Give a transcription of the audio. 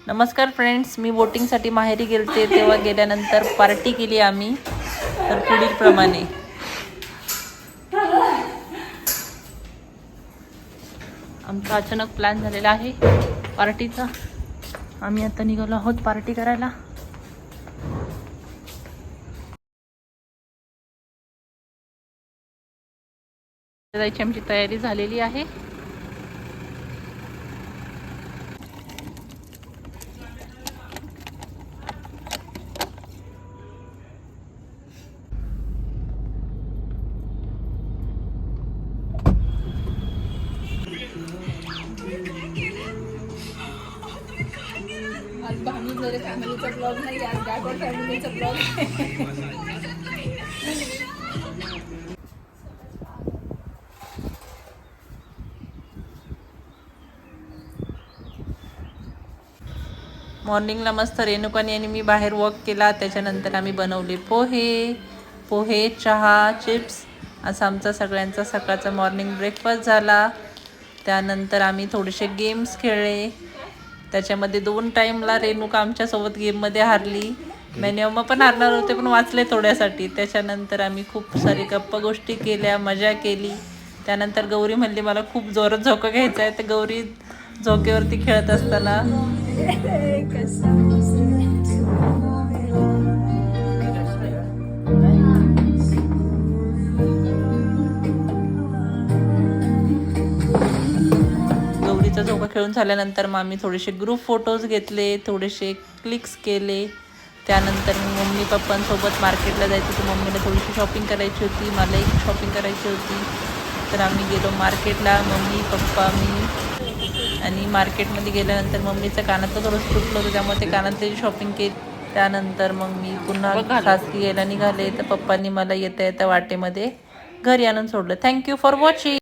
नमस्कार फ्रेंड्स, मी बोटिंगसाठी माहेरी गेलते तेव्हा गेल्यानंतर पार्टी केली आम्ही. तर पुढील प्रमाणे आमचा अचानक प्लॅन झालेला आहे पार्टीचा. आम्ही आता निघालो आहोत पार्टी करायला. जायची आमची तयारी झालेली आहे. आज भामी जरी फॅमिलीचा ब्लॉग नाही, आज गाठोड फॅमिलीचा ब्लॉग. मॉर्निंगला मस्त रेणुकानी आणि मी बाहेर वॉक केला. त्याच्यानंतर आम्ही बनवले पोहे, चहा, चिप्स असा आमचा सगळ्यांचा सकाळचा मॉर्निंग ब्रेकफास्ट झाला. त्यानंतर आम्ही थोडेसे गेम्स खेळले. त्याच्यामध्ये 2 टाईमला रेणुका आमच्यासोबत गेममध्ये हारली. मॅन्यमा पण हारणार होते पण वाचले थोड्यासाठी. त्याच्यानंतर आम्ही खूप सारी गप्पा गोष्टी केल्या, मजा केली. त्यानंतर गौरी म्हणली मला खूप जोरात झोका घ्यायचा आहे. तर गौरी झोक्यावरती खेळत असताना गौरीचा झोका खेळून झाल्यानंतर मग आम्ही थोडेसे ग्रुप फोटोज घेतले, थोडेसे क्लिक्स केले. त्यानंतर मम्मी पप्पांसोबत मार्केटला जायचं होतं. मम्मीला थोडीशी शॉपिंग करायची होती, मला एक शॉपिंग करायची होती. तर आम्ही गेलो मार्केटला, मम्मी पप्पा मी. आणि मार्केटमध्ये गेल्यानंतर मम्मीचं कानातलं थोडंसं तुटलं होतं, त्यामुळे ते कानातली शॉपिंग केली. त्यानंतर मग मी पुन्हा सासरी यायला निघाले. तर पप्पांनी मला येता येता वाटेमध्ये घरी आणून सोडलं. Thank you for watching.